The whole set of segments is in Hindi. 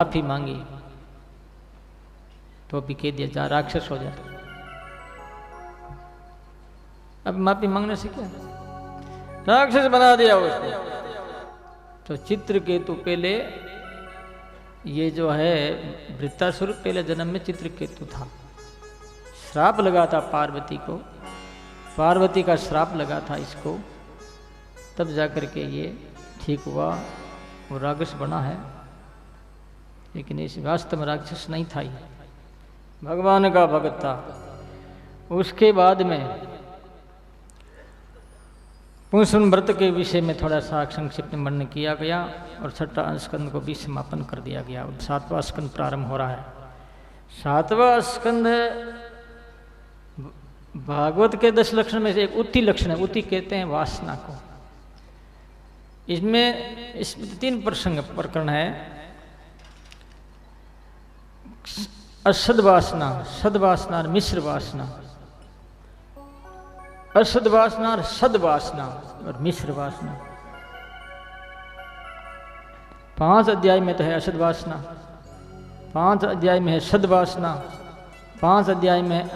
माफी मांगी तो भी कह दिया जा राक्षस हो जा। अब माफी मांगने से क्या, राक्षस बना दिया उसको। तो चित्रकेतु पहले ये जो है वृत्तासुर पहले जन्म में चित्रकेतु था। श्राप लगा था पार्वती को, पार्वती का श्राप लगा था इसको, तब जाकर के ये ठीक हुआ, वो राक्षस बना है। लेकिन इस वास्तव में राक्षस नहीं था, ये भगवान का भक्त था। उसके बाद में पुंसन व्रत के विषय में थोड़ा सा संक्षिप्त में वर्णन किया गया और छठा स्कंद को भी समापन कर दिया गया। सातवां स्कंद प्रारंभ हो रहा है। सातवां स्कंद भागवत के 10 लक्षण में से एक उति लक्षण है। उति कहते हैं वासना को। इसमें 3 प्रकरण है। असद्वासना, सद्वासना और मिश्र वासना, असद्वासना और सद्वासना और मिश्र वासना। 5 अध्याय में तो है असद्वासना, 5 अध्याय में है सद्वासना, 5 अध्याय में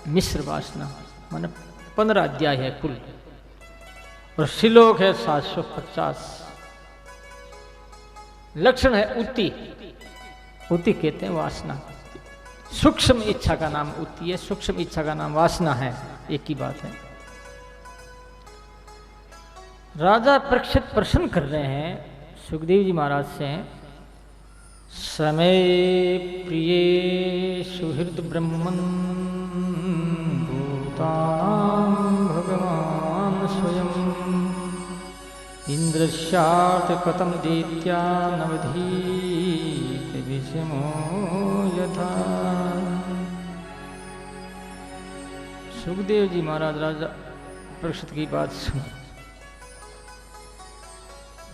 मिश्र वासना, माने 15 अध्याय है कुल। और श्लोक है 750। लक्षण है उति। उति कहते हैं वासना। सूक्ष्म इच्छा का नाम उति है, सूक्ष्म इच्छा का नाम वासना है, एक ही बात है। राजा परीक्षित प्रश्न कर रहे हैं सुखदेव जी महाराज से, समय प्रिय सुहृद ब्रह्मन भूतानां भगवान स्वयं इंद्रस्यात् कथम दैत्या नवधीत विषमो यथा। सुखदेव जी महाराज राजा परीक्षित की बात सुन।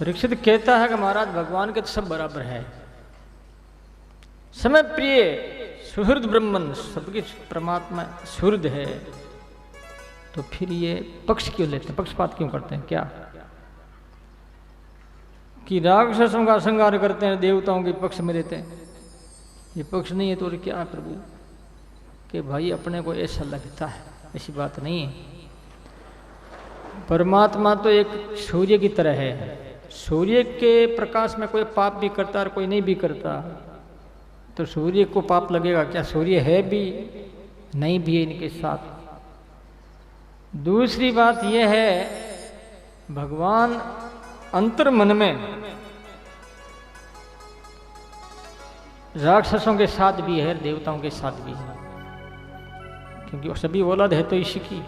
परीक्षित कहता है कि महाराज भगवान के तो सब बराबर है, समय प्रिय सुहृद ब्रह्मन, सबकी परमात्मा सुहृद है, तो फिर ये पक्ष क्यों लेते हैं, पक्षपात क्यों करते हैं? क्या कि राक्षसों का संहार करते हैं, देवताओं के पक्ष में रहते हैं? ये पक्ष नहीं है तो क्या है प्रभु कि भाई अपने को ऐसा लगता है, ऐसी बात नहीं है। परमात्मा तो एक सूर्य की तरह है। सूर्य के प्रकाश में कोई पाप भी करता है और कोई नहीं भी करता, तो सूर्य को पाप लगेगा क्या? सूर्य है भी, नहीं भी है इनके साथ। दूसरी बात यह है, भगवान अंतर मन में राक्षसों के साथ भी है, देवताओं के साथ भी है, क्योंकि सभी औलाद है तो इसी की।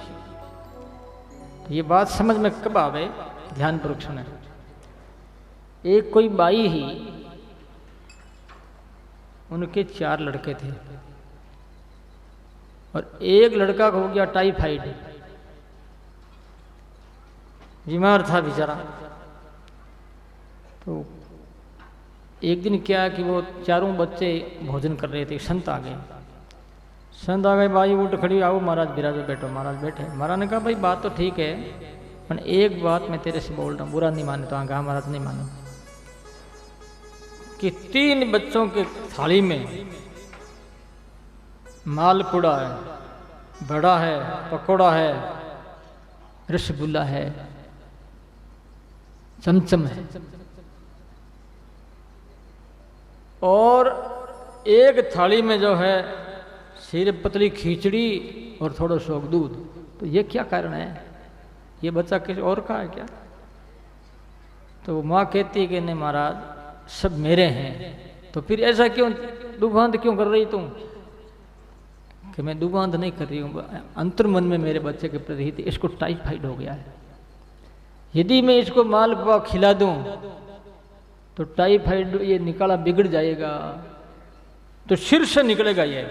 तो ये बात समझ में कब आवे? ध्यानपूर्वक सुने। एक कोई बाई ही, उनके 4 लड़के थे और एक लड़का हो गया टाइफाइड, बीमार था बेचारा। तो एक दिन क्या कि वो चारों बच्चे भोजन कर रहे थे, संत आ गए। संत आ गए, भाई उठ खड़ी, आओ महाराज विराजो, बैठो। महाराज बैठे। महाराज ने कहा भाई बात तो ठीक है, पर एक बात मैं तेरे से बोल रहा हूँ, बुरा नहीं माने तो? कहा महाराज नहीं मानो। कि 3 बच्चों के थाली में मालपुड़ा है, बड़ा है, पकौड़ा है, रसगुल्ला है, चमचम है, और एक थाली में जो है सिर पतली खिचड़ी और थोड़ा शौक दूध। तो ये क्या कारण है? ये बच्चा किसी और का है क्या? तो माँ कहती है कि नहीं महाराज सब मेरे हैं। तो फिर ऐसा क्यों दुबांध क्यों कर रही तुम? कि मैं दुबांध नहीं कर रही हूँ, अंतर मन में मेरे बच्चे के प्रति इसको टाइफाइड हो गया है। यदि मैं इसको मालपुआ खिला दूं तो टाइफाइड ये निकाला बिगड़ जाएगा, तो सिर से निकलेगा, ये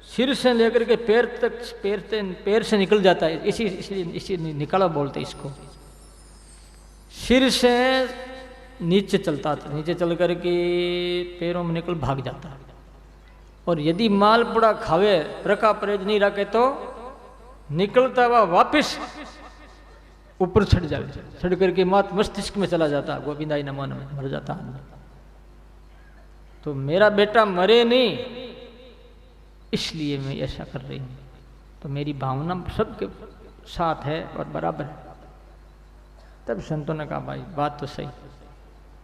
सिर से लेकर के पैर तक, पैर से निकल जाता है। इसी निकाला बोलते इसको। सिर से नीचे चलता था, नीचे चल करके पैरों में निकल भाग जाता है। और यदि मालपुड़ा खावे, रखा परहेज नहीं रखे, तो निकलता हुआ वापिस ऊपर चढ़ जाए, चढ़ करके मस्तिष्क में चला जाता, गोविंदाई नमन में मर जाता आदमी। तो मेरा बेटा मरे नहीं, इसलिए मैं ऐसा कर रही हूँ। तो मेरी भावना सबके साथ है और बराबर है। तब संतों ने कहा भाई बात तो सही।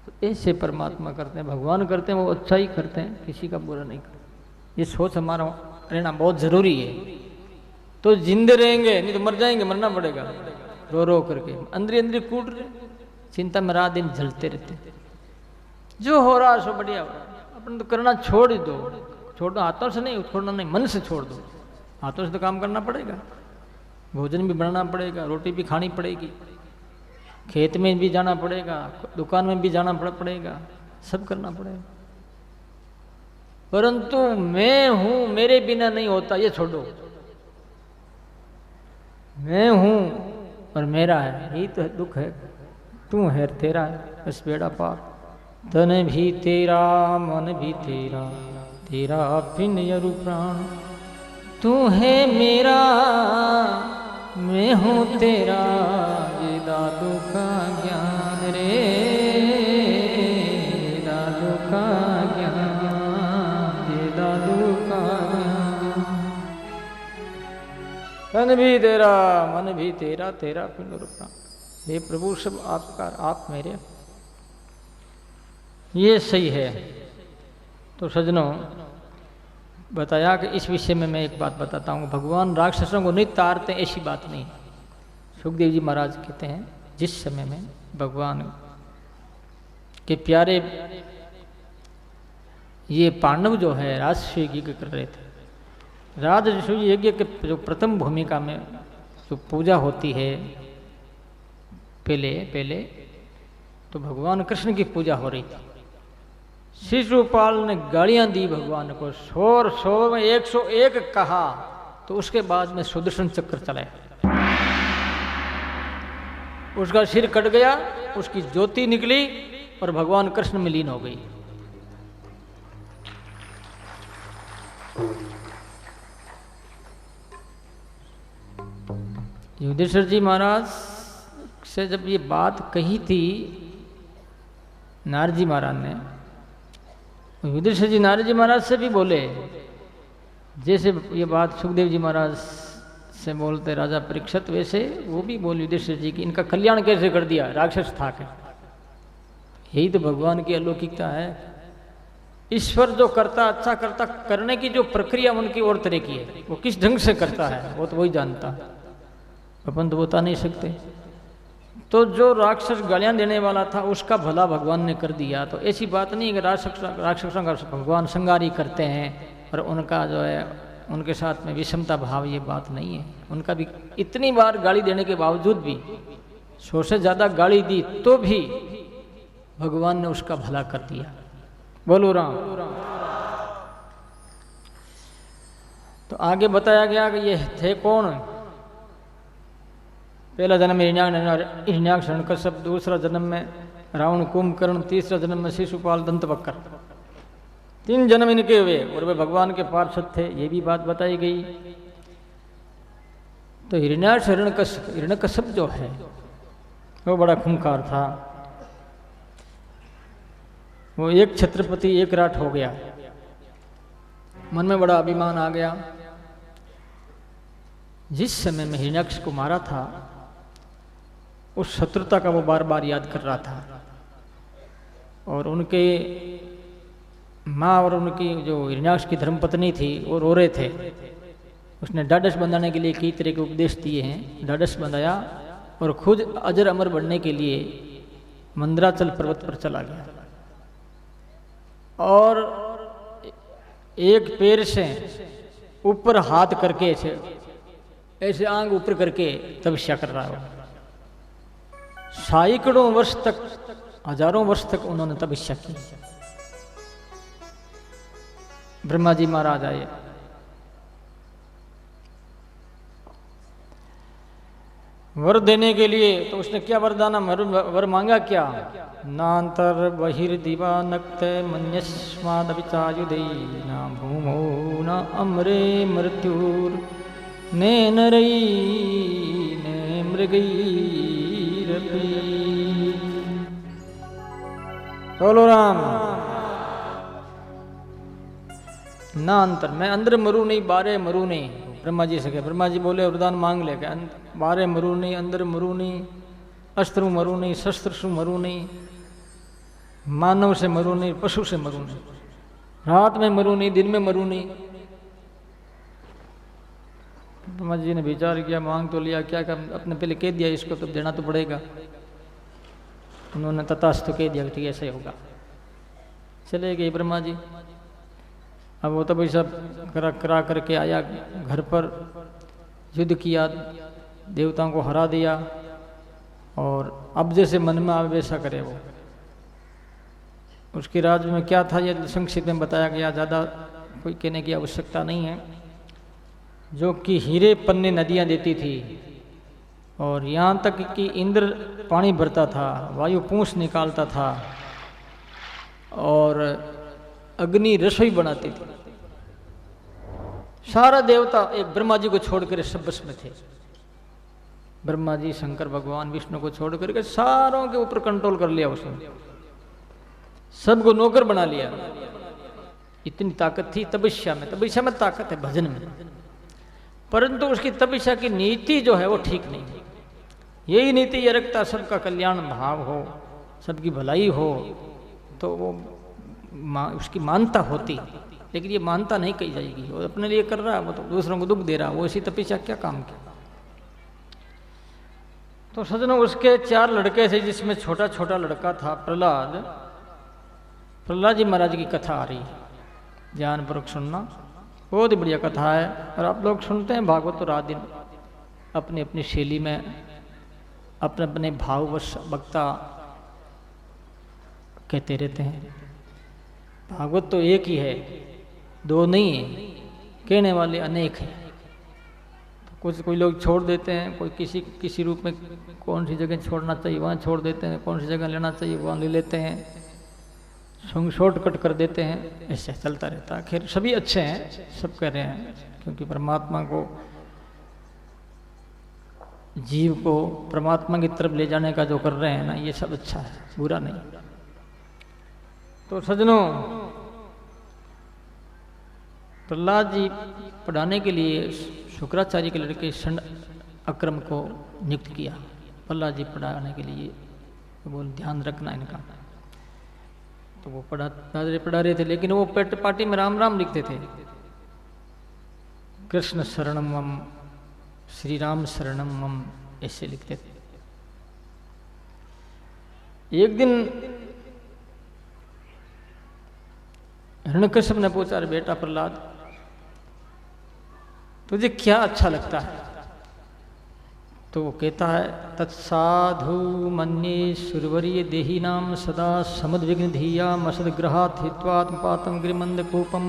तो ऐसे परमात्मा करते हैं, भगवान करते हैं, वो अच्छा ही करते हैं, किसी का बुरा नहीं करते। ये सोच हमारा रहना बहुत जरूरी है। तो जिंदे रहेंगे, नहीं तो मर जाएंगे, मरना पड़ेगा रो रो करके, अंदर अंदर कूट रहे, चिंता में रात दिन जलते रहते। जो हो रहा है सो बढ़िया हो रहा है, अपन तो करना छोड़ ही दो। छोड़ दो, हाथों से नहीं छोड़ना, नहीं मन से छोड़ दो। हाथों से तो काम करना पड़ेगा, भोजन भी बनाना पड़ेगा, रोटी भी खानी पड़ेगी, खेत में भी जाना पड़ेगा, दुकान में भी जाना पड़ेगा, सब करना पड़ेगा। परंतु मैं हूं, मेरे बिना नहीं होता, ये छोड़ो। मैं हूं और मेरा है, यही तो दुख है। तू है तेरा है, बस बेड़ा पार। तन भी तेरा, मन भी तेरा, तेरा पिन यरु प्राण। तू है मेरा, मैं हूँ तेरा, ये दादू का ज्ञान रे, दादू का ज्ञान, ये दादू का ज्ञान। तन भी तेरा, मन भी तेरा, तेरा पिंड रूपा। हे प्रभु सब आपका, आप मेरे। ये सही है। तो सज्जनों बताया कि इस विषय में मैं एक बात बताता हूँ। भगवान राक्षसों को नहीं तारते, ऐसी बात नहीं। सुखदेव जी महाराज कहते हैं जिस समय में भगवान के प्यारे ये पांडव जो है राजसूय यज्ञ कर रहे थे, राजसूय यज्ञ के जो प्रथम भूमिका में जो पूजा होती है, पहले तो भगवान कृष्ण की पूजा हो रही थी। शिशुपाल ने गालियां दी भगवान को, शोर शोर में 101 कहा। तो उसके बाद में सुदर्शन चक्र चलाया, उसका सिर कट गया, उसकी ज्योति निकली और भगवान कृष्ण में लीन हो गई। युधिष्ठिर जी महाराज से जब ये बात कही थी नारद जी महाराज ने, युधिष्ठिर जी नारद जी महाराज से भी बोले, जैसे ये बात सुखदेव जी महाराज से बोलते राजा परीक्षित, वैसे वो भी बोले युधिष्ठिर जी की इनका कल्याण कैसे कर दिया, राक्षस था के। यही तो भगवान की अलौकिकता है। ईश्वर जो करता, अच्छा करता, करने की जो प्रक्रिया उनकी और तरह की है, वो किस ढंग से करता है वो तो वही जानता है, अपन तो बता नहीं सकते। तो जो राक्षस गालियां देने वाला था उसका भला भगवान ने कर दिया। तो ऐसी बात नहीं है कि राक्षसों का भगवान संगारी करते हैं और उनका जो है उनके साथ में विषमता भाव, ये बात नहीं है। उनका भी इतनी बार गाली देने के बावजूद भी, 100 से ज़्यादा गाली दी तो भी भगवान ने उसका भला कर दिया। बोलो राम। तो आगे बताया गया कि ये थे कौन। पहला जन्म में हिरण्याक्ष हिरण्यकश्यप, दूसरा जन्म में रावण कुंभकर्ण, तीसरा जन्म में शिशुपाल दंतवक्र। 3 जन्म इनके हुए और वे भगवान के पार्षद थे, ये भी बात बताई गई। तो हिरण्याक्ष हिरण्यकश्यप जो है वो बड़ा खूंखार था। वो एक छत्रपति एक राट हो गया, मन में बड़ा अभिमान आ गया। जिस समय में हिरण्याक्ष को मारा था उस शत्रुता का वो बार बार याद कर रहा था, और उनके माँ और उनकी जो हिरण्याक्ष की धर्मपत्नी थी वो रो रहे थे। उसने ढाढ़स बंधाने के लिए कई तरह के उपदेश दिए हैं, ढाढ़स बंधाया और खुद अजर अमर बनने के लिए मंदराचल पर्वत पर चला गया और एक पैर से ऊपर हाथ करके ऐसे आंग ऊपर करके तपस्या कर रहा हो। सैकड़ों वर्ष तक, हजारों वर्ष तक उन्होंने तपस्या की। ब्रह्मा जी महाराज आए, वर देने के लिए। तो उसने क्या वरदान वर मांगा, क्या नांतर बहिर्दिवा नक्त मन्यस्मादविचायुधे न भूमो न अम्रे मृत्युर ने नरई ने मृगैरपि। बोलो राम। ना अंतर, मैं अंदर मरूं नहीं बाहर मरूं नहीं। ब्रह्मा जी से कहे, ब्रह्मा जी बोले वरदान मांग ले, बाहर मरूं नहीं, अंदर मरूं नहीं, अस्त्र मरूं नहीं, शस्त्र से मरूं नहीं, मानव से मरूं नहीं, पशु से मरूं नहीं, रात में मरूं नहीं, दिन में मरूं नहीं। ब्रह्मा जी ने विचार किया, मांग तो लिया, क्या कर, अपने पहले कह दिया इसको तो देना तो पड़ेगा। उन्होंने तथास्तु कह दिया, ठीक ऐसे होगा। चले गए ब्रह्मा जी। अब वो तब सब करा करके आया घर पर, युद्ध किया, देवताओं को हरा दिया, और अब जैसे मन में आवे वैसा करे वो। उसके राज्य में क्या था ये संक्षिप्त में बताया गया, ज़्यादा कोई कहने की आवश्यकता नहीं है। जो कि हीरे पन्ने नदियाँ देती थी, और यहाँ तक कि इंद्र पानी भरता था, वायु पूंछ निकालता था, और अग्नि रसोई बनाती थी। सारा देवता एक ब्रह्मा जी को छोड़कर सब बस में थे। ब्रह्मा जी, शंकर भगवान, विष्णु को छोड़ करके सारों के ऊपर कंट्रोल कर लिया उसने, सबको नौकर बना लिया। इतनी ताकत थी तपस्या में। तपस्या में ताकत है, भजन में, परंतु उसकी तपस्या की नीति जो है वो ठीक नहीं है। यही नीति ये रखता, सबका कल्याण भाव हो, सबकी भलाई हो, तो वो उसकी मानता होती। लेकिन ये मानता नहीं कही जाएगी, वो अपने लिए कर रहा है, वो तो दूसरों को दुख दे रहा है, वो इसी तपस्या क्या काम किया। तो सजनों, उसके 4 लड़के थे, जिसमें छोटा छोटा लड़का था प्रहलाद। प्रहलाद जी महाराज की कथा आ रही है, ध्यानपूर्वक सुनना, बहुत ही बढ़िया कथा है। और आप लोग सुनते हैं भागवत तो रात दिन अपनी अपनी शैली में, अपने अपने भाववश वक्ता कहते रहते हैं। भागवत तो एक ही है, 2 नहीं है, कहने वाले अनेक हैं। तो कोई लोग छोड़ देते हैं, कोई किसी रूप में कौन सी जगह छोड़ना चाहिए वहाँ छोड़ देते हैं, कौन सी जगह लेना चाहिए वहाँ ले लेते हैं, शॉर्टकट कर देते हैं, ऐसे चलता रहता है। खैर सभी अच्छे हैं, सब कह रहे हैं, क्योंकि परमात्मा को, जीव को परमात्मा की तरफ ले जाने का जो कर रहे हैं ना, ये सब अच्छा है, बुरा नहीं। तो सजनों, प्रहलाद जी पढ़ाने के लिए शुक्राचार्य के लड़के षण अक्रम को नियुक्त किया। प्रहलाद जी पढ़ाने के लिए, तो बोल ध्यान रखना इनका। तो वो पढ़ा रहे थे, लेकिन वो पार्टी में राम राम लिखते थे, कृष्ण शरणम मम, श्री राम शरणम मम, ऐसे लिखते थे। एक दिन हिरण्यकश्यप ने पूछा, अरे बेटा प्रहलाद, तुझे क्या अच्छा लगता है? तो वो कहता है, तत्साधु मन्ये सुरवर्य देही नाम सदा समुद्विग्न धीया मसदग्रहात् हित्वात्मपातम गिरिमंद कूपम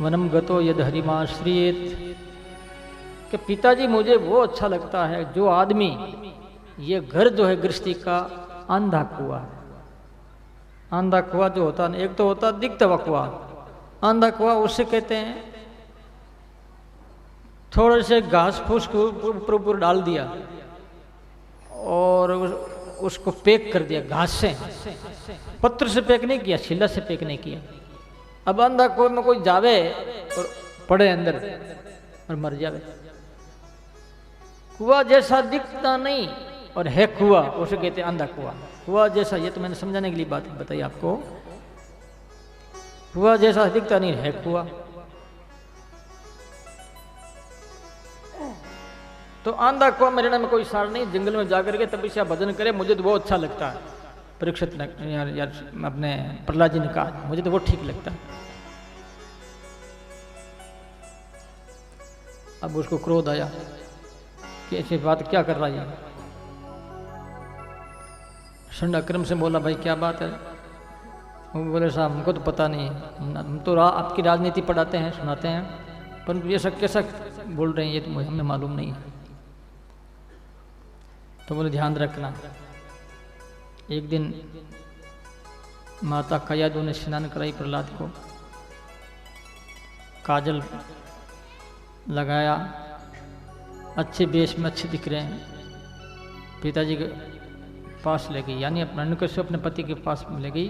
वनम गतो यद हरिमाश्रियेत। कि पिताजी, मुझे वो अच्छा लगता है जो आदमी, ये घर जो है गृहस्थी का आंधा कुआ है। आंधा कुआ जो होता है, एक तो होता है दिखता हुआ कुआ, आंधा कुआ उससे कहते हैं थोड़े से घास फूस को ऊपर डाल दिया और उसको पैक कर दिया, घास से, पत्र से पैक नहीं किया, छिल्ला से पैक नहीं किया। अब आंधा कुआ में कोई जावे और पड़े अंदर और मर जावे। कुआ जैसा दिखता नहीं और है कुआ, उसे कहते हैं अंधा कुआ। कुआ जैसा, ये तो मैंने समझाने के लिए बात बताई आपको, कुआ जैसा दिखता नहीं है कुआ। तो आंधा कुआ में रहने में कोई सार नहीं, जंगल में जाकर के तपस्या भजन करे, मुझे तो वो अच्छा लगता है। परीक्षित ने यार अपने प्रहलाद जी ने कहा, मुझे तो वो ठीक लगता है। अब उसको क्रोध आया कि ऐसी बात क्या कर रहा है। षण अक्रम से बोला, भाई क्या बात है? वो बोले, साहब हमको तो पता नहीं है, हम तो आपकी राजनीति पढ़ाते हैं, सुनाते हैं, परंतु ये सब कैसा बोल रहे हैं, ये तो हमें मालूम नहीं है। तो बोले ध्यान रखना, एक दिन माता कयादू ने स्नान कराई प्रहलाद को, काजल लगाया, अच्छे वेश में अच्छे दिख रहे हैं, पिताजी के पास ले गई, यानी अपना हिरण्यकश्यप अपने पति के पास ले गई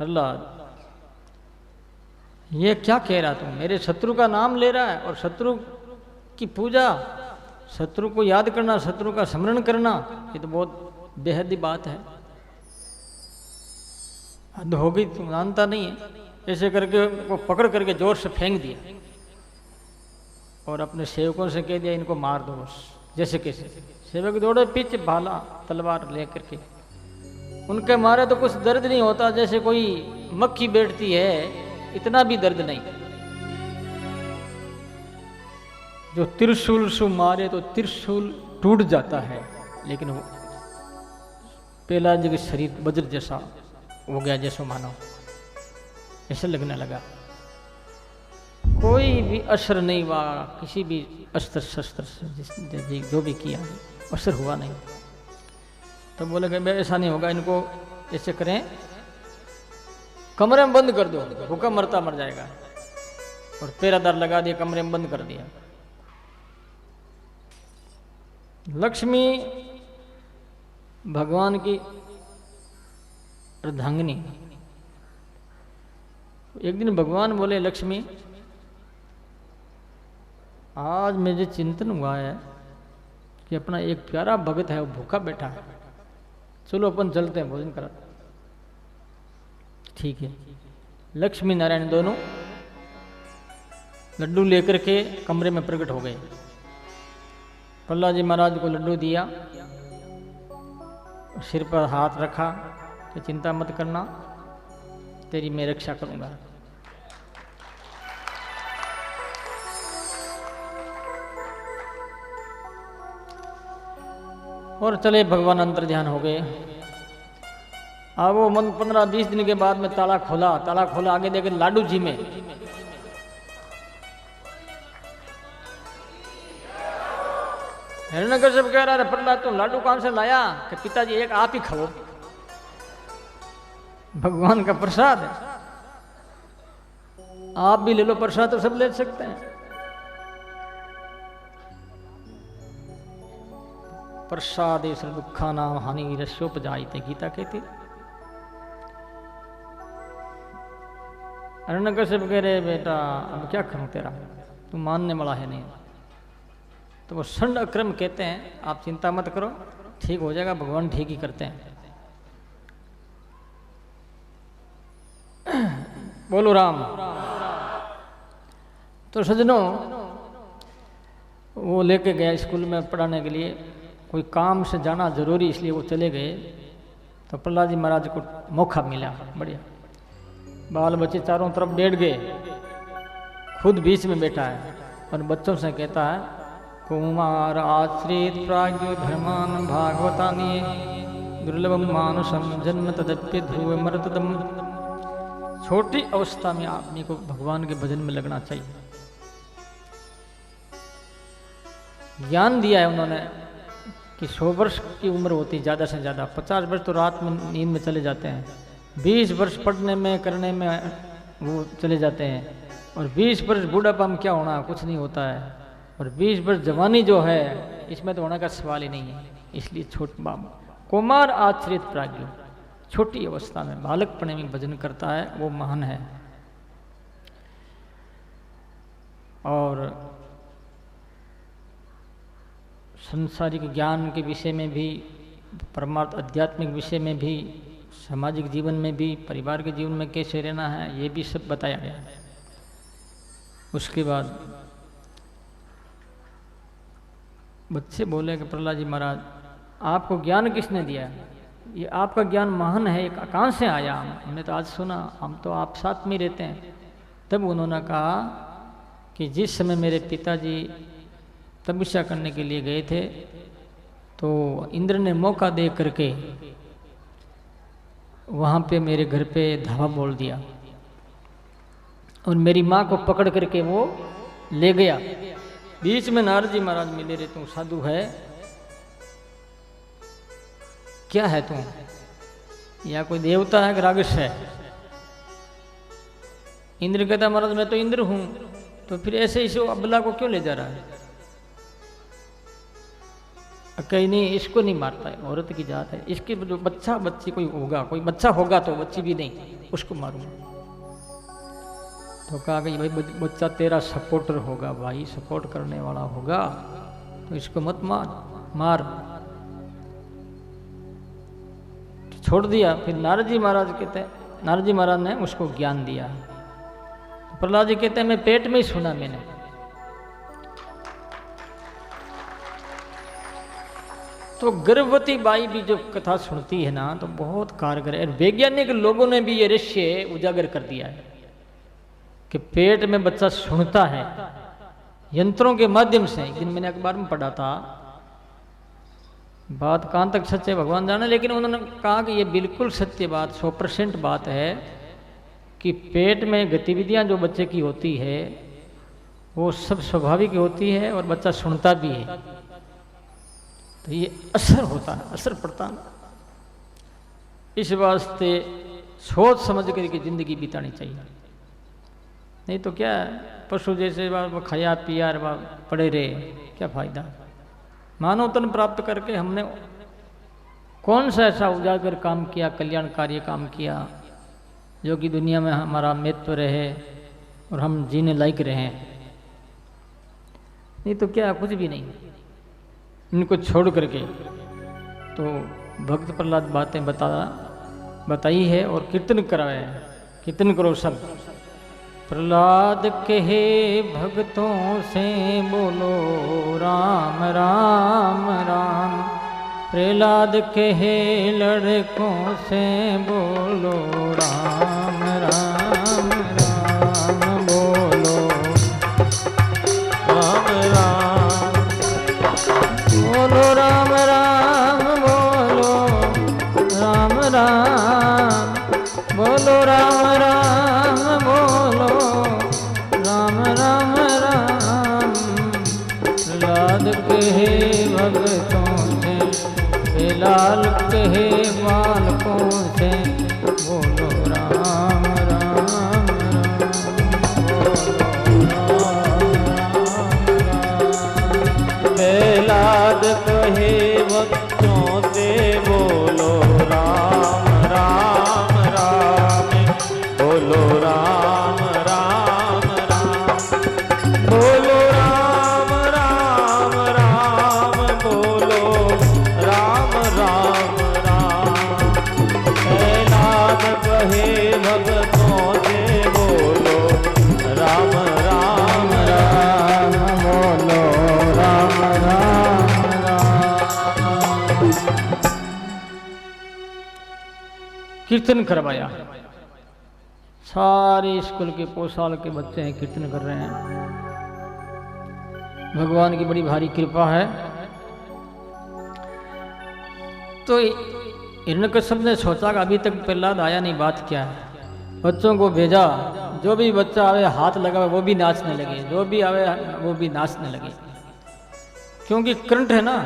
प्रहलाद ये क्या कह रहा तू? मेरे शत्रु का नाम ले रहा है और शत्रु की पूजा, शत्रु को याद करना, शत्रु का स्मरण करना, ये तो बहुत बेहद ही बात है। हद हो गई, तू जानता नहीं है। ऐसे करके वो पकड़ करके जोर से फेंक दिया और अपने सेवकों से कह दिया इनको मार दो बस, जैसे कैसे। सेवक दौड़े पीछे, भाला तलवार लेकर के। उनके मारे तो कुछ दर्द नहीं होता, जैसे कोई मक्खी बैठती है, इतना भी दर्द नहीं। जो त्रिशूल से मारे तो त्रिशूल टूट जाता है, लेकिन वो पहला जगह शरीर वज्र जैसा हो गया, जैसो मानो ऐसा लगने लगा। कोई भी असर नहीं हुआ, किसी भी अस्त्र शस्त्र से जो भी किया असर हुआ नहीं। तो बोले कि भाई ऐसा नहीं होगा, इनको ऐसे करें, कमरे में बंद कर दो, भूखा मरता मर जाएगा। और पहरादार लगा दिया, कमरे में बंद कर दिया। लक्ष्मी भगवान की अर्धांगिनी। एक दिन भगवान बोले, लक्ष्मी आज मुझे चिंतन हुआ है कि अपना एक प्यारा भगत है, वो भूखा बैठा है, चलो अपन चलते हैं, भोजन करा। ठीक है। लक्ष्मी नारायण दोनों लड्डू लेकर के कमरे में प्रकट हो गए। प्रहलाद जी महाराज को लड्डू दिया, सिर पर हाथ रखा कि चिंता मत करना, तेरी मैं रक्षा करूंगा। और चले, भगवान अंतर ध्यान हो गए। अब वो मन 15-20 दिन के बाद में ताला खोला, आगे देखे लाडू जी में। हिरण्यकश्यप कह रहा है, प्रहलाद तुम लाडू कहां से लाया? कि पिताजी एक आप ही खाओ, भगवान का प्रसाद है, आप भी ले लो प्रसाद, तो सब ले सकते हैं। प्रसाद दुखा नाम हानि रस्योपजायते, गीता कहती। हिरण्यकश्यप कह रहे, बेटा अब क्या करूं तेरा, तू मानने वाला है नहीं। तो वो षंड अक्रम कहते हैं, आप चिंता मत करो, ठीक हो जाएगा, भगवान ठीक ही करते हैं। बोलो राम। तो सज्जनों, वो लेके गया स्कूल में पढ़ाने के लिए, कोई काम से जाना जरूरी इसलिए वो चले गए। तो प्रहलाद जी महाराज को मौका मिला, बढ़िया। बाल बच्चे चारों तरफ बैठ गए, खुद बीच में बैठा है और बच्चों से कहता है, कुमार आश्रित प्राज्ञ धर्मान भागवतानि दुर्लभम मानुषम जन्म तदप्य ध्रुव मर्तदम। छोटी अवस्था में आदमी को भगवान के भजन में लगना चाहिए। ज्ञान दिया है उन्होंने कि 100 वर्ष की उम्र होती है ज़्यादा से ज़्यादा, 50 वर्ष तो रात में नींद में चले जाते हैं, 20 वर्ष पढ़ने में करने में वो चले जाते हैं, और 20 वर्ष बूढ़ापा में क्या होना, कुछ नहीं होता है, और 20 वर्ष जवानी जो है इसमें तो होने का सवाल ही नहीं है। इसलिए कुमार आश्रित प्राज्ञ, छोटी अवस्था में बालकपने में भजन करता है, वो महान है। और संसारिक ज्ञान के विषय में भी, परमार्थ आध्यात्मिक विषय में भी, सामाजिक जीवन में भी, परिवार के जीवन में कैसे रहना है, ये भी सब बताया गया है। उसके बाद बच्चे बोले कि प्रहलाद जी महाराज आपको ज्ञान किसने दिया? ये आपका ज्ञान महान है, कहाँ से आया? हमने तो आज सुना, हम तो आप साथ में रहते हैं। तब उन्होंने कहा कि जिस समय मेरे पिताजी तपस्या करने के लिए गए थे, तो इंद्र ने मौका दे करके वहाँ पे मेरे घर पे धावा बोल दिया और मेरी माँ को पकड़ करके वो ले गया। बीच में नारद जी महाराज मिले रहे, तू साधु है क्या है तू, या कोई देवता है कि राक्षस है? इंद्र कहता महाराज मैं तो इंद्र हूं, तो फिर ऐसे इसे अबला को क्यों ले जा रहा है? कहीं नहीं, इसको नहीं मारता है, औरत की जात है, इसके जो बच्चा बच्ची कोई होगा, कोई बच्चा होगा तो बच्ची भी नहीं, उसको मारूंगा। तो कहा कि भाई बच्चा तेरा सपोर्टर होगा, भाई सपोर्ट करने वाला होगा, तो इसको मत मार। तो छोड़ दिया। फिर नारद जी महाराज कहते हैं, नारद जी महाराज ने उसको ज्ञान दिया। प्रहलाद जी कहते हैं मैं पेट में ही सुना मैंने। तो गर्भवती बाई भी जो कथा सुनती है ना तो बहुत कारगर है। वैज्ञानिक लोगों ने भी ये रहस्य उजागर कर दिया है कि पेट में बच्चा सुनता है यंत्रों के माध्यम से। एक दिन मैंने अखबार में पढ़ा था, बात कहाँ तक सच है भगवान जाने, लेकिन उन्होंने कहा कि ये बिल्कुल सत्य बात, 100% बात है कि पेट में गतिविधियां जो बच्चे की होती है वो सब स्वाभाविक होती है और बच्चा सुनता भी है। तो ये असर होता है, असर पड़ता है। इस वास्ते सोच समझ करके जिंदगी बितानी चाहिए, नहीं तो क्या पशु जैसे वो खाया पिया पड़े रहे, क्या फायदा। मानव तन प्राप्त करके हमने कौन सा ऐसा उजागर काम किया, कल्याणकारी काम किया जो कि दुनिया में हमारा महत्व रहे और हम जीने लायक रहे। नहीं तो क्या, कुछ भी नहीं। इनको छोड़ करके तो भक्त प्रहलाद बातें बताई है और कीर्तन कराया है। कीर्तन करो सब। प्रहलाद कहे भक्तों से बोलो राम राम राम, प्रहलाद कहे लड़कों से बोलो राम राम राम, बोलो राम राम, बोलो राम राम, बोलो राम राम, बोलो राम राम, बोलो राम राम राम। प्रहलाद कहे भक्तों से, प्रहलाद कहे बालकों से बोलो राम राम राम, प्रहलाद कहे भक्तों से बोलो राम राम राम, बोलो राम राम राम, बोलो राम राम राम, बोलो राम राम राम। प्रहलाद कहे भक्तों से बोलो राम राम राम, बोलो राम राम राम। कीर्तन करवाया। सारे स्कूल के पोसाल के बच्चे हैं, कीर्तन कर रहे हैं। भगवान की बड़ी भारी कृपा है। तो हिरण्यकश्यप ने सोचा कि अभी तक प्रहलाद आया नहीं, बात क्या है। बच्चों को भेजा, जो भी बच्चा आवे हाथ लगावे वो भी नाचने लगे, जो भी आवे वो भी नाचने लगे, क्योंकि करंट है ना,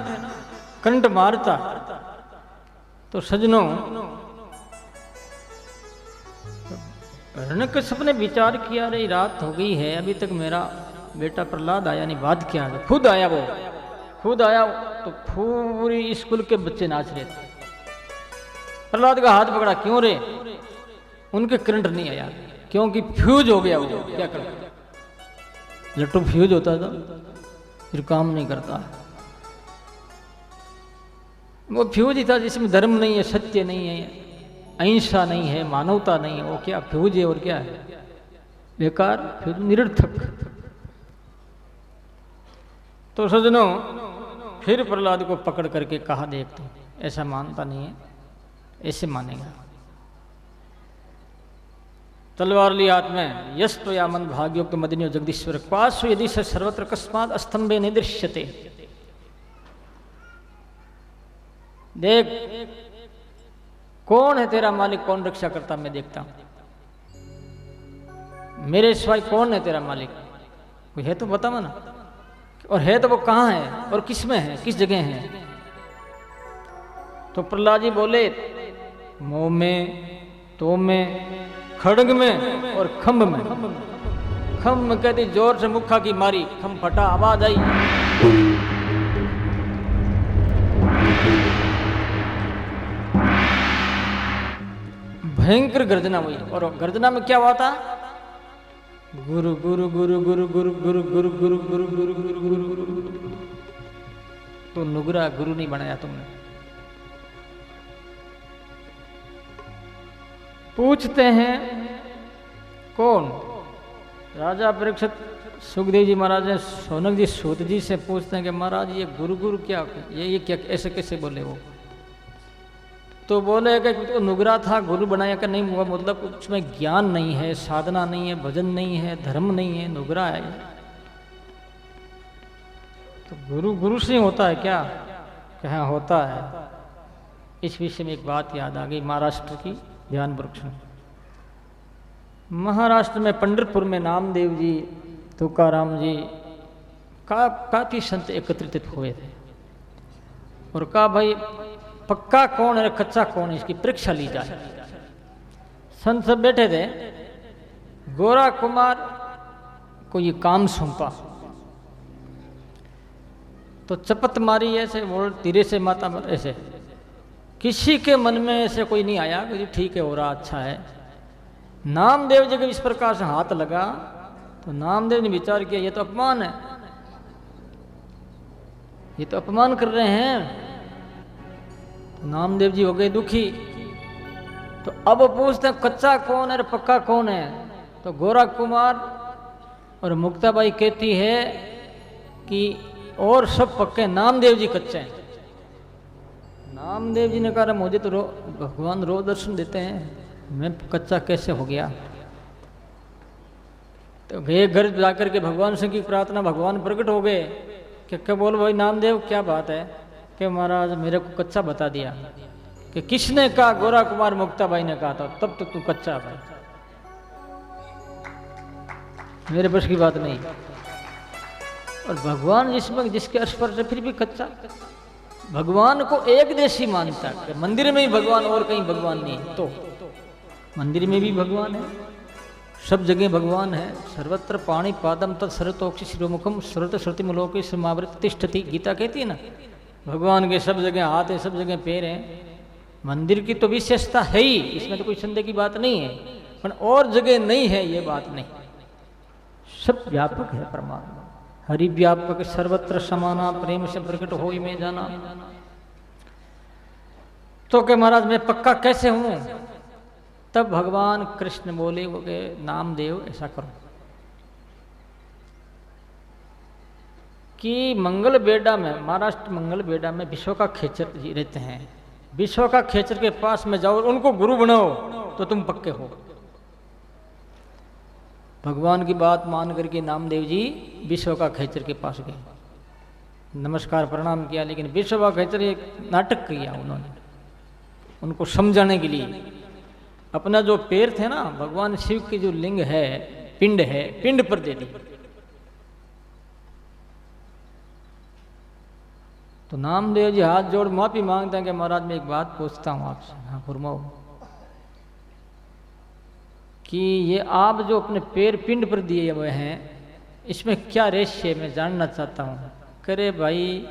करंट मारता। तो सजनों, हिरण्यकश्यप ने विचार किया, अरे रात हो गई है, अभी तक मेरा बेटा प्रहलाद आया नहीं, बात क्या है। खुद आया, वो खुद आया तो पूरी स्कूल के बच्चे नाच रहे थे। प्रहलाद का हाथ पकड़ा, क्यों रे? उनके करंट नहीं आया, क्योंकि फ्यूज हो गया। वो क्या करता, लट्टू फ्यूज होता था फिर काम नहीं करता। वो फ्यूज ही था जिसमें धर्म नहीं है, सत्य नहीं है, अहिंसा नहीं है, मानवता नहीं है। वो क्या फ्यूज है और क्या है, बेकार फ्यूज, निरर्थक। तो सजनों, फिर प्रहलाद को पकड़ करके कहा, देख तो ऐसा मानता नहीं है, ऐसे मानेगा। तलवार ली हाथ में, यश तो या मन भाग्योक्त मदनियो जगदीश्वर क्वासु यदि स सर्वत्र कस्मात अस्तंभे निदृश्यते। देख कौन है तेरा मालिक, कौन रक्षा करता, मैं देखता हूं। मेरे सिवाय कौन है तेरा मालिक, कोई है तो बताओ ना। और है तो वो कहाँ है और किस में है, किस जगह है। तो प्रहलाद जी बोले, मोह में, तो में, खड़ग में और खम्भ में। खम्भ में कहती जोर से मुक्खा की मारी, खम्भ फटा, आवाज आई। भयंकर गर्जना हुई। और गर्जना में क्या हुआ था? गुरु गुरु गुरु गुरु गुरु गुरु गुरु गुरु गुरु गुरु गुरु गुरु गुरु। तो नुगरा गुरु नहीं बनाया तुमने। पूछते हैं कौन? राजा परीक्षित सुखदेव जी महाराज ने शौनक जी सूत जी से पूछते हैं कि महाराज ये गुरु गुरु क्या, ये क्या ऐसे कैसे बोले वो? तो बोले कि तो नुगरा था, गुरु बनाया का नहीं हुआ, मतलब उसमें ज्ञान नहीं है, साधना नहीं है, भजन नहीं है, धर्म नहीं है, नुगरा है। तो गुरु गुरु से होता है क्या? हाँ होता है। इस विषय में एक बात याद आ गई महाराष्ट्र की, ध्यान वृक्ष। महाराष्ट्र में पंढरपुर में नामदेव जी, तुकाराम जी काफी संत एकत्रित हुए थे और कहा भाई पक्का कौन है कच्चा कौन है, इसकी परीक्षा ली जाए। संत सब बैठे थे। गोरा कुमार को ये काम सौंपा तो चपत मारी ऐसे बोल धीरे से माता ऐसे, किसी के मन में ऐसे कोई नहीं आया कि ठीक है हो रहा अच्छा है। नामदेव जी के इस प्रकार से हाथ लगा तो नामदेव ने विचार किया ये तो अपमान है, ये तो अपमान कर रहे हैं। तो नामदेव जी हो गए दुखी। तो अब पूछते हैं कच्चा कौन है और पक्का कौन है? तो गोरा कुमार और मुक्ताबाई कहती है कि और सब पक्के, नामदेव जी कच्चे हैं। नामदेव जी ने कहा मुझे तो भगवान रोज दर्शन देते हैं, मैं कच्चा कैसे हो गया? तो गए घर जाकर के भगवान से की प्रार्थना, भगवान प्रकट हो गए कि क्या बोल भाई नामदेव क्या बात है? कि महाराज मेरे को कच्चा बता दिया। कि किसने कहा? गोरा कुमार मुक्ताबाई ने कहा था, तब तो तू कच्चा भाई, मेरे बस की बात नहीं। और भगवान जिसमें जिसके स्पर्श फिर भी कच्चा। भगवान को एक देशी मानता है, मंदिर में ही भगवान और कहीं भगवान नहीं। तो मंदिर में भी भगवान है, सब जगह भगवान है। सर्वत्र पाणी पादम तत् सरतोक्षि शिरोमुखम सरत श्रुतिमलोके समावृत तिष्ठति, गीता कहती है ना। भगवान के सब जगह हाथ है, सब जगह पैर हैं। मंदिर की तो विशेषता है ही, इसमें तो कोई संदेह की बात नहीं है, पर और जगह नहीं है ये बात नहीं। सब व्यापक है परमात्मा, हरि व्यापक सर्वत्र समाना, प्रेम से प्रकट हो ही में जाना। तो के महाराज मैं पक्का कैसे हूं? तब भगवान कृष्ण बोले वो के नामदेव ऐसा करो कि मंगल बेड़ा में, महाराष्ट्र मंगल बेड़ा में विश्वका खेचर जी रहते हैं। विश्वका खेचर के पास में जाओ, उनको गुरु बनाओ तो तुम पक्के हो। भगवान की बात मान करके नामदेव जी विश्वका खेचर के पास गए, नमस्कार प्रणाम किया। लेकिन विश्वका खेचर एक नाटक किया उन्होंने, उनको समझाने के लिए। अपना जो पैर थे ना, भगवान शिव की जो लिंग है, पिंड है, पिंड पर दे दी। तो नामदेव जी हाथ जोड़ माफी मांगते हैं कि महाराज मैं एक बात पूछता हूँ आपसे। हाँ फरमाओ। कि ये आप जो अपने पैर पिंड पर दिए हुए हैं, इसमें क्या रहस्य है, मैं जानना चाहता हूँ। करे भाई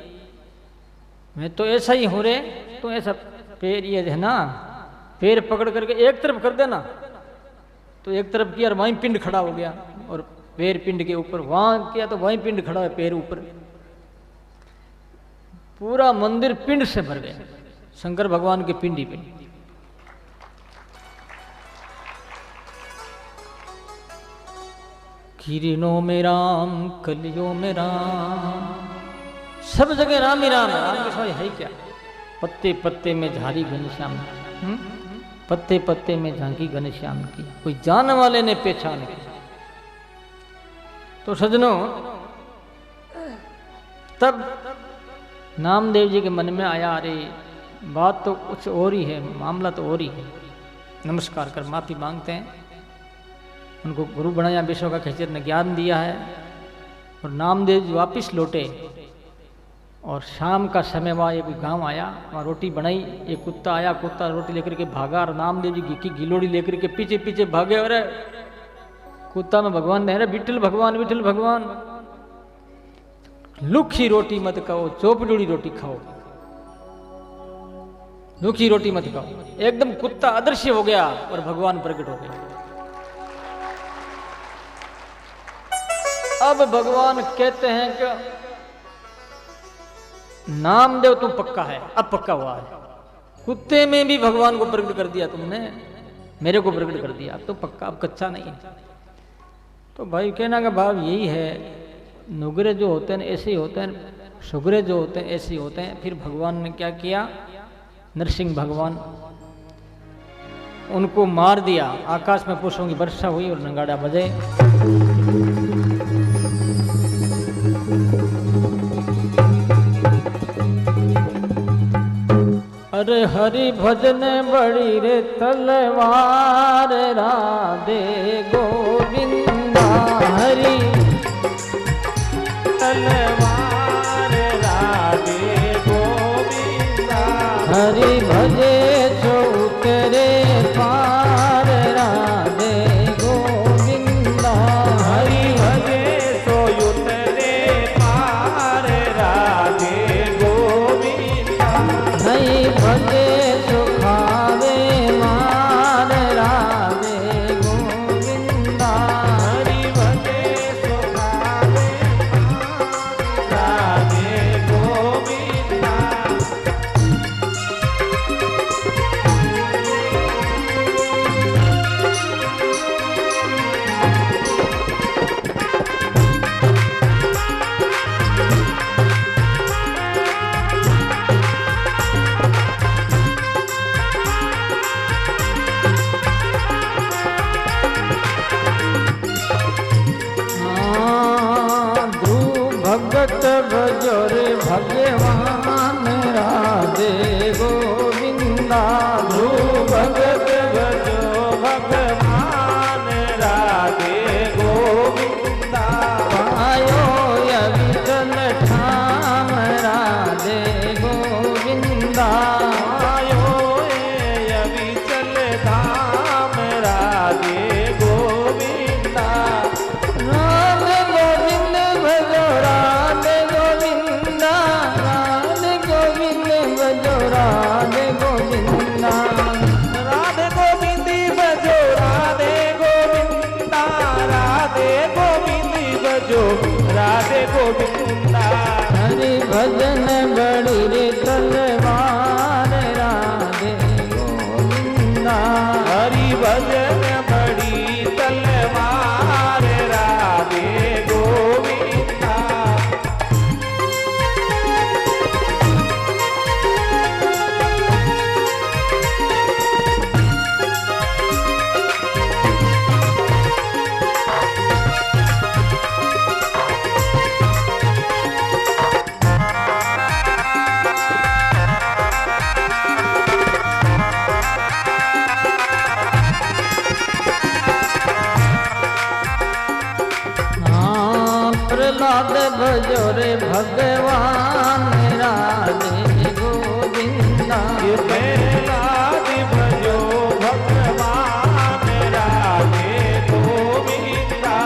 मैं तो ऐसा ही हूँ रे, तो ऐसा पैर ये है ना, पैर पकड़ करके एक तरफ कर देना, तो एक तरफ किया और वहीं पिंड खड़ा हो गया, और पैर पिंड के ऊपर, वहां किया तो वहीं पिंड खड़ा है पैर ऊपर। पूरा मंदिर पिंड से भर गया, शंकर भगवान के पिंड ही पिंड। किरणों में राम, कलियों में राम, सब जगह राम ही राम है। राम के साथ है क्या? पत्ते पत्ते में झारी घनश्याम, पत्ते पत्ते में झांकी घनश्याम की, कोई जानने वाले ने पहचान की। तो सजनों, तब नामदेव जी के मन में आया, अरे बात तो कुछ और ही है, मामला तो और ही है। नमस्कार कर माफी मांगते हैं, उनको गुरु बनाया, विश्व का खेचर ने ज्ञान दिया है। और नामदेव जी वापिस लौटे, और शाम का समय वहाँ एक गांव आया, वहाँ रोटी बनाई, एक कुत्ता आया, कुत्ता रोटी लेकर के भागा, और नामदेव जी घी की गिलोड़ी लेकर के पीछे पीछे भागे। और कुत्ता में भगवान ने, विठल भगवान, विठल भगवान, लुखी रोटी मत खाओ, चौपड़ूड़ी रोटी खाओ। रूखी रोटी मत खाओ। एकदम कुत्ता अदृश्य हो गया और भगवान प्रकट हो गए। अब भगवान कहते हैं कि नामदेव तू पक्का है, अब पक्का हुआ है। कुत्ते में भी भगवान को प्रकट कर दिया तुमने, मेरे को प्रकट कर दिया, अब तो पक्का, अब कच्चा नहीं है। तो भाई कहना का भाव यही है, नुगरे जो होते हैं ऐसे ही होते हैं, सुगरे जो होते हैं ऐसे ही होते हैं। फिर भगवान ने क्या किया, नरसिंह भगवान उनको मार दिया। आकाश में पुष्पों की वर्षा हुई और नगाड़ा बजे। अरे हरि भजन बड़ी रे तलवार, राधे गोविंदा हरि तलवार, राधे गोविंदा हरि भजे जो उतरे पार, राधे गोविंदा हरि भजे सो उतरे पार, राधे गोविंदा नहीं भजे सुखावे मार, राधे गोविंदा हरि भजे सुखावे मार, राधे गोविंदा। भगत भजो रे भगवान, राधे गोविंदा ध्रुव भगत भजो भगवान, राधे गोविंदा पायो अविचल ठाम, राधे गोविंदा पायो अविचल धाम, राधे गोविंदा राधे गोविंद भजो, राधे गोविंदा राधे गोविंद भजो, राधे गोविंदा राधे गोविंद भजो, राधे गोविंदा राधे गोविंद भजो, राधे गोविंदा हरि भजन बड़ी रे तलवार, राधे गोविंदा हरि भजन बड़ी तलवार, राधे गोविंदा। प्रहलाद भजो रे भगवान, राधे गोविंदा प्रहलाद भजो भगवान, राधे गोविंदा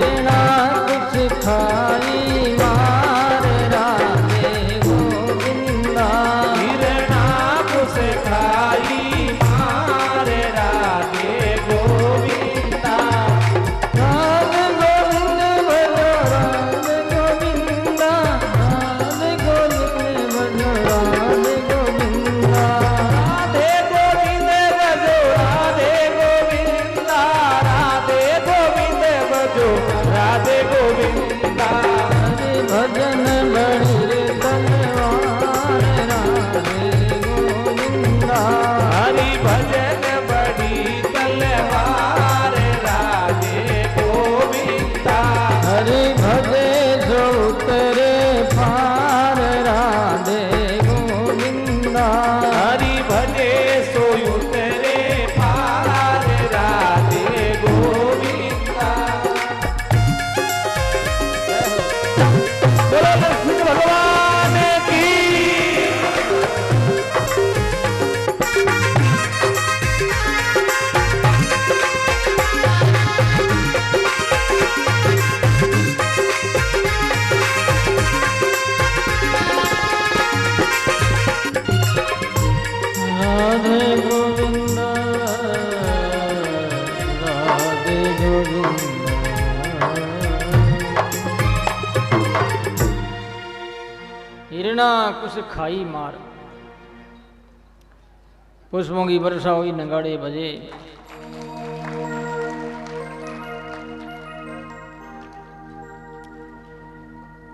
लेना कुछ खाई मार, राधे गोविंदा लेना कुछ खाई मार, राधे गोविंदा राधे गोविंद भजो, राधे गोविंदा राधे गोविंद भजो, राधे गोविंदा राधे गोविंद भजो, राधे गोविंदा राधे गोविंद भजो, राधे गोविंदा हरि भजन बड़ी रे तलवार, राधे गोविंदा हरि भजन बड़ी तलवार, राधे गोविंदा हरि भजे जो उतरे पार, राधे गोविंदा हरि भजे सो उतरे पार, राधे गोविंदा। बोलो तृणा कुछ खाई मार, पुष्पों की वर्षा हुई नगाड़े बजे।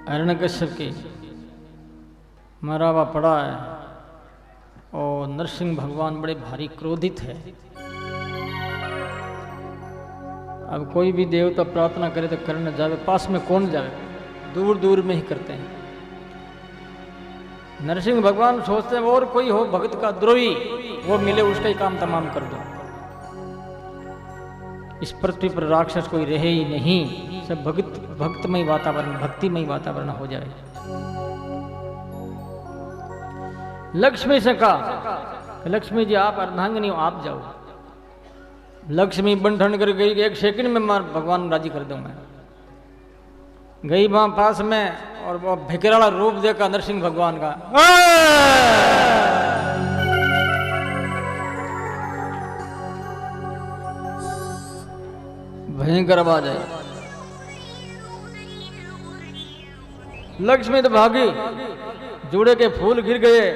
हिरण्यकश्यप के मरा हुआ पड़ा है और नरसिंह भगवान बड़े भारी क्रोधित है। अब कोई भी देवता प्रार्थना करे तो करने जावे, पास में कौन जावे, दूर दूर में ही करते हैं। नरसिंह भगवान सोचते हैं और कोई हो भक्त का द्रोही, वो मिले उसका ही काम तमाम कर दो। इस पृथ्वी पर राक्षस कोई रहे ही नहीं, सब भक्तमय वातावरण, भक्तिमय वातावरण हो जाए। लक्ष्मी से कहा, लक्ष्मी जी आप अर्धांगिनी हो, आप जाओ। लक्ष्मी बंधन कर गई, एक सेकंड में मार भगवान राजी कर दूं मैं। गई वहां पास में और वो भिकराला रूप देखा नरसिंह भगवान का, भयंकर आवाज है। लक्ष्मी तो भागी, जूड़े के फूल गिर गए,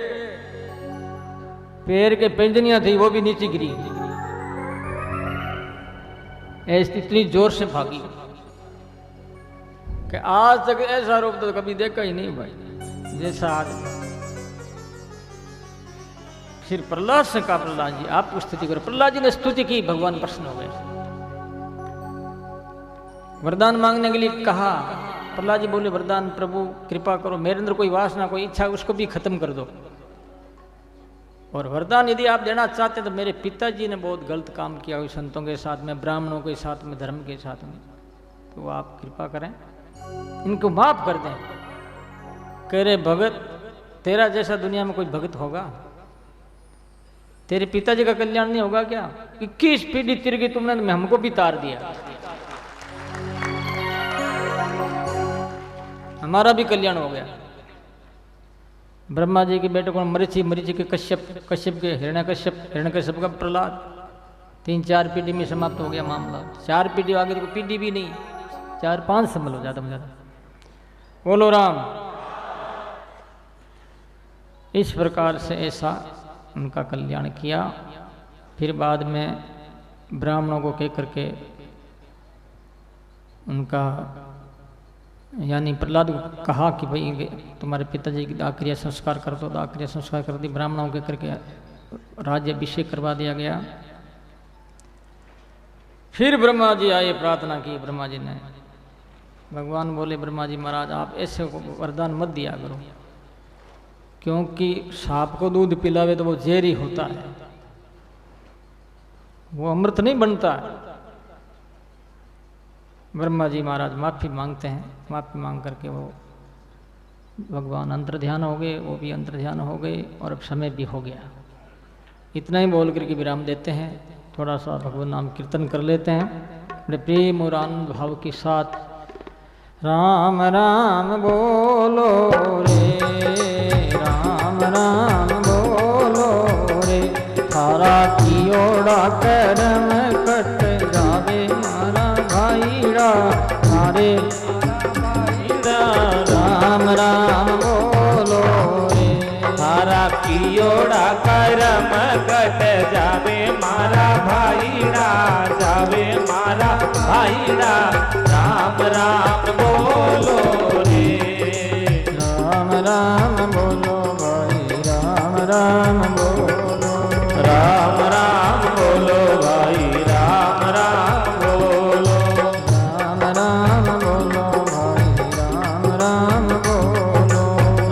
पैर के पेंजनियां थी वो भी नीचे गिरी। ऐसी इतनी जोर से भागी कि आज तक ऐसा रूप तो कभी देखा ही नहीं भाई जैसा आज। फिर प्रहलाद से कहा, प्रहलाद जी आप स्तुति करो। प्रहलाद जी ने स्तुति की, भगवान प्रसन्न हो गए। वरदान मांगने के लिए कहा, प्रहलाद जी बोले वरदान प्रभु कृपा करो, मेरे अंदर कोई वासना कोई इच्छा उसको भी खत्म कर दो। और वरदान यदि आप देना चाहते हैं तो मेरे पिताजी ने बहुत गलत काम किया हुई संतों के साथ में, ब्राह्मणों के साथ में, धर्म के साथ में, तो आप कृपा करें इनको माफ कर दें। कह रहे भगत तेरा जैसा दुनिया में कोई भगत होगा? तेरे पिताजी का कल्याण नहीं होगा क्या? 21 पीढ़ी तिरगी तुमने हमको भी तार दिया, हमारा भी कल्याण हो गया। ब्रह्मा जी के बेटे को मरीचि, मरीचि के कश्यप, कश्यप के हिरण्यकश्यप, हिरण्यकश्यप का प्रहलाद, 3-4 पीढ़ी में समाप्त हो गया मामला। 4 पीढ़ी आगे तो कोई पीढ़ी भी नहीं, 4-5 संभल हो ज्यादा में ज्यादा। बोलो राम। इस प्रकार से ऐसा उनका कल्याण किया। फिर बाद में ब्राह्मणों को कह करके उनका यानी प्रहलाद को कहा कि भाई तुम्हारे पिताजी की दाक्रिया संस्कार कर दो, दाक्रिया संस्कार कर दी। ब्राह्मणों के करके राज्य अभिषेक करवा दिया गया। फिर ब्रह्मा जी आए, प्रार्थना की ब्रह्मा जी ने। भगवान बोले ब्रह्मा जी महाराज आप ऐसे वरदान मत दिया करो, क्योंकि सांप को दूध पिलावे तो वो जहरी होता है, वो अमृत नहीं बनता है। ब्रह्मा जी महाराज माफी मांगते हैं। माफी मांग करके वो भगवान अंतर्ध्यान हो गए, वो भी अंतर्ध्यान हो गए और अब समय भी हो गया। इतना ही बोल करके विराम देते हैं। थोड़ा सा भगवान नाम कीर्तन कर लेते हैं बड़े प्रेम और आनंद भाव के साथ। राम राम बोलो रे, राम राम बोलो रे, थारा कियोड़ा करम कट जावे मारा भाईड़ा थारे। राम राम बोलो रे, थारा कियोड़ा करम कट जावे मारा भाईड़ा, जावे मारा भाईड़ा। राम राम बोलो रे, राम राम बोलो भाई, राम राम बोलो, राम राम बोलो भाई, राम राम बोलो, राम राम बोलो भाई, राम राम बोलो,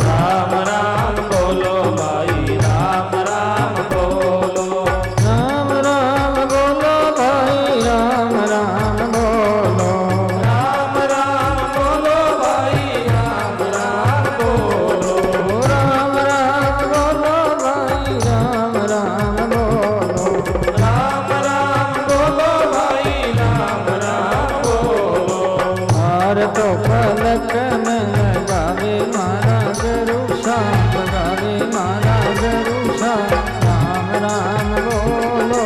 राम राम बोलो भाई, राम राम बोलो, राम राम बोलो भाई, राम राम बोलो, राम राम बोलो भाई, राम राम बोलो, राम राम बोलो भाई, राम राम बोलो, राम राम बोलो भाई, राम राम बोलो। हार तो फलक में लगावे मारा गरुषा, लगावे मारा गरुषा। राम राम बोलो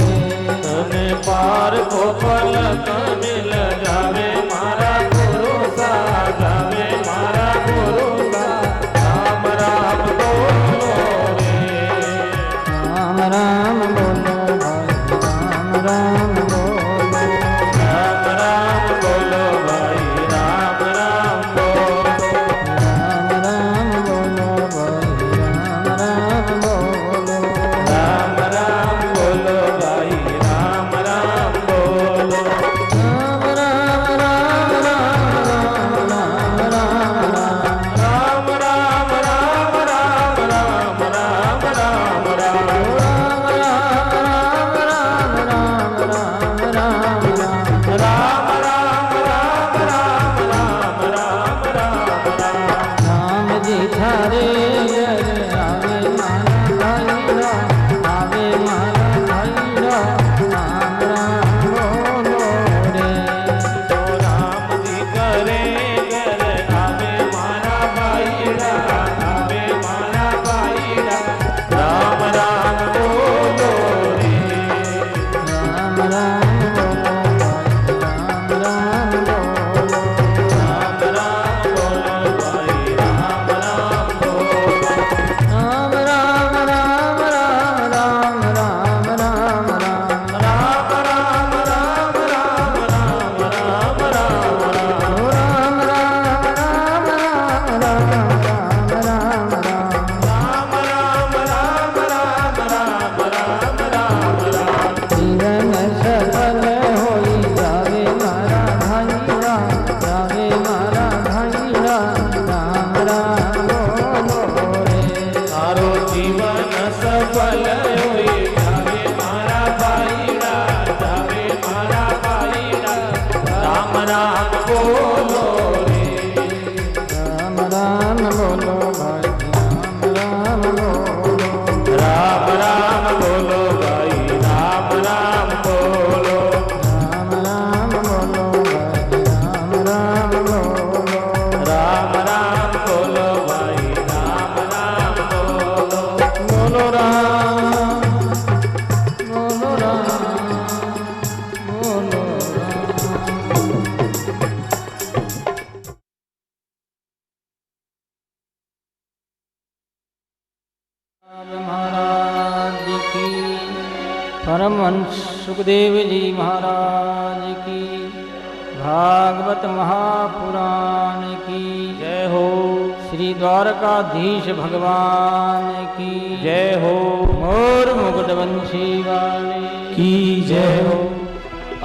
रे, तने पार को पलक मिल जावे मारा गुरु सा, जावे मारा गुरु सा। राम राम बोलो रे। राम राम बोलो भाई राम बोलो। राम राम बोलो भाई राम राम बोलो। राम राम बोलो भाई राम बोलो। राम राम बोलो भाई राम राम बोलो। बोलो राम बोलो राम बोलो राम। महाराज की परमहंस सुखदेव जी महाराज की भागवत महापुराण की जय हो श्री द्वारकाधीश भगवान की जय हो मोर मुकुटवंशी वाले की जय हो।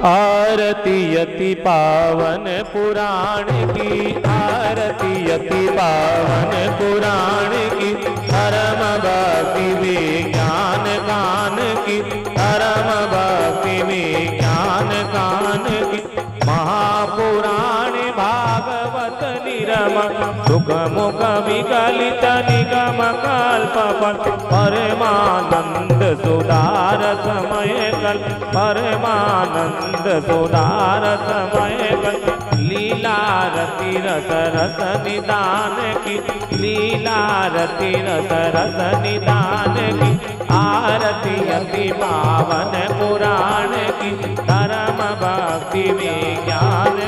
आरती अति पावन पुराण की, आरती अति पावन पुराण की, धर्म भक्ति विज्ञान गान की, धर्म भक्ति विज्ञान गान की। महापुराण भागवत निरम सुख मुख विकलित निगम कल्प परमानंद सुधार समय कल, परमानंद सुधार समय कल। लीला रति रस रस निदान की, लीला रति रस रस निदान की। आरती अति पावन पुराण की, धर्म भक्ति विज्ञान।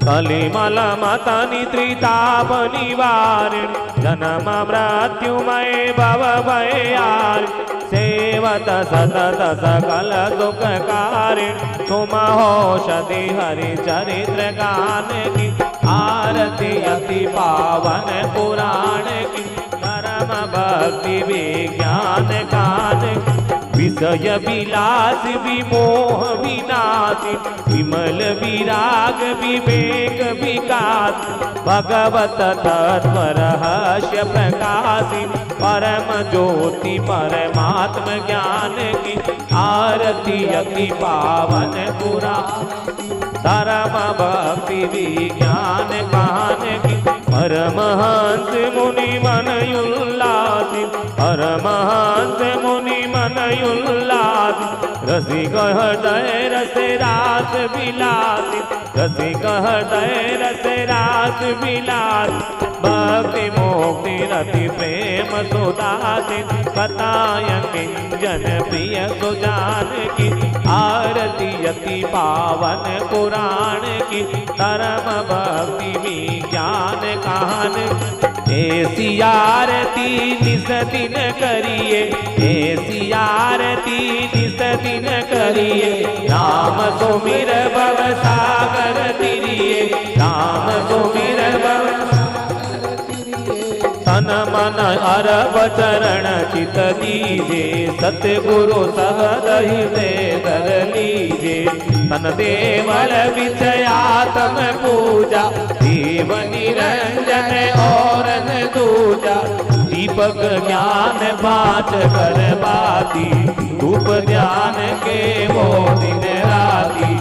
कलिमल मत निद्रिताप निवारिण, जन्म मृत्युमय भव भयार। सेवत सतत सकल दुख कारिण, तुम औषधि हरि चरित्र गान की। आरती अति पावन पुराण की, धर्म भक्ति विज्ञान गान। विषय विलास विमोह विनाशी, विमल विराग विवेक विकास। भगवत तत्व रहस्य प्रकाशी, परम ज्योति परमात्म ज्ञान की। आरती अति पावन पुराण, धर्म भक्ति विज्ञान गान की। परमहंस मुनि मन उल्लासी, परमहंस मुनि मन उल्लासी। रसिक हृदय रस रास विलासी, रसिक हृदय रस रास विलासी। भक्ति मुक्ति रति प्रेम सुदासी, कथाय किंजन प्रिय सुजान की। आरती अति पावन पुराण की, धर्म भक्ति विज्ञान गान। ऐसी आरती निस दिन करिए, ऐसी आरती निस दिन करिए। राम सुमिर भव सागर तिरिए, राम सुमिर भव तन मन अरब चरण चित दीजे। सतगुरु सहद हृदय धर लीजे, तन देवल विचयातम पूजा। देव निरंजन और न दूजा, दीपक ज्ञान बाच कर बाती। धूप ध्यान के वो दिन राती,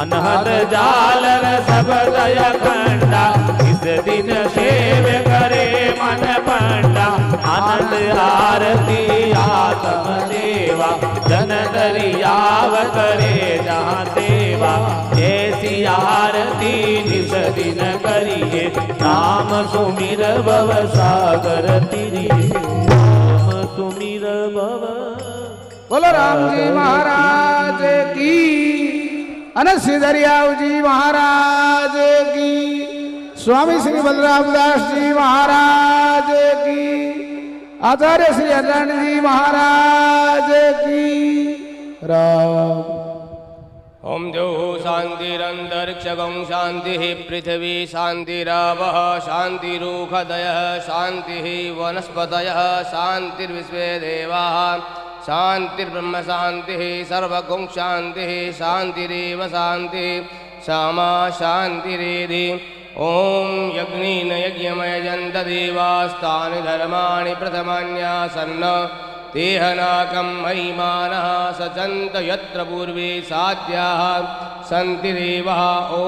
अनहद जालर सब दया खंडा। इस दिन सेव करे मन पंडा, आनंद आरती आत्म देवा। जन दरियाव करे जहाँ सेवा, ऐसी आरती निस दिन करिए। राम सुमिर भव सागर तिरिए, राम सुमिर भव। बोलो राम जी महाराज की, अनस्य दरियाव जी महाराज की, स्वामी श्री बलराम दास जी महाराज की, आचार्य श्री अरण्य जी महाराज की। राम ओम द्यौ शांतिरंतरिक्षगं शांति पृथ्वी शांतिरावः शांतिरुषधयः शांति वनस्पतयः शांतिर्विश्वे देवाः शांतिर्ब्रह्म शांतिः सर्वगुं शांतिः शांतिरेव शांतिः क्षमा शांतिरेधि। ओम यज्ञेन यज्ञमयजन्त देवास्तानि धर्माणि प्रथमान्यासन्न तेहनाकं महिमानः सचन्त यत्र पूर्वे साध्याः सन्ति देवः ॐ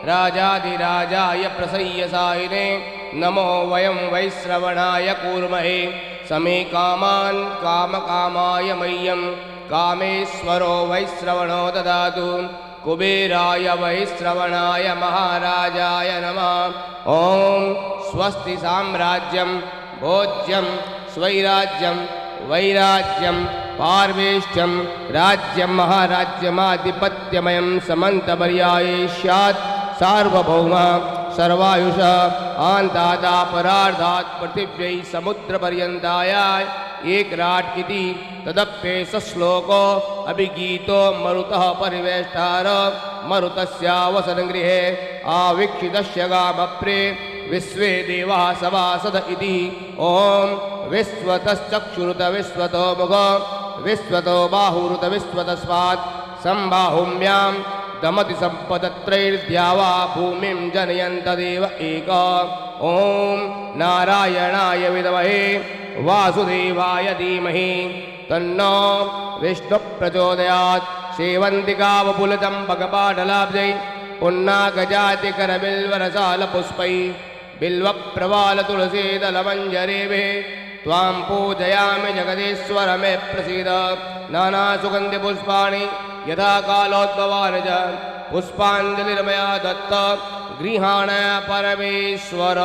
राजाधिराजाय प्रसय्यसायिने नमो वयं वैश्रवणाय कूर्महे समे कामान् कामकामाय मह्यं कामेश्वरो वैश्रवणो ददातु कुबेराय वैश्रवणाय महाराजाय नमः ॐ स्वस्ति साम्राज्यं भोज्यं स्वैराज्यं वैराज्यं पार्वेष्ट्यं राज्यं महाराज्यमाधिपत्यमयं समन्तपर्याये स्यात् सार्वभौम सर्वायुष आन्तादापरार्धात् पृथिव्यै समुद्रपर्यन्ताय एकराट् इति तदप्येष श्लोको अभिगीतो मरुतः परिवेष्टार मरुतस्यावसनगृहे आवीक्षितस्य गामप्रे विश्वे देवाः सभासद इति ॐ विश्वतश्चक्षुरुत विश्वतो मुख विश्वतो बाहुरुत विश्वतस्मात् सम्बाहुम्यां दमति सम्पदत्रैर्द्यावा भूमिं जनयन्तदेव एक ॐ नारायणाय विद्महे वासुदेवाय धीमहि तन्नो विष्णुप्रचोदयात् सेवन्तिकावपुलितं भगपाटलाब्जै पुन्नागजातिकरबिल्वरसालपुष्पै बिल्वप्रवालतुलसीदलमञ्जरेभिः त्वां पूजयामि जगदीश्वर मे प्रसीद नानासुगन्धिपुष्पाणि यथा कालोद्भवानि च पुष्पाञ्जलिर्मया दत्त गृहाण परमेश्वर।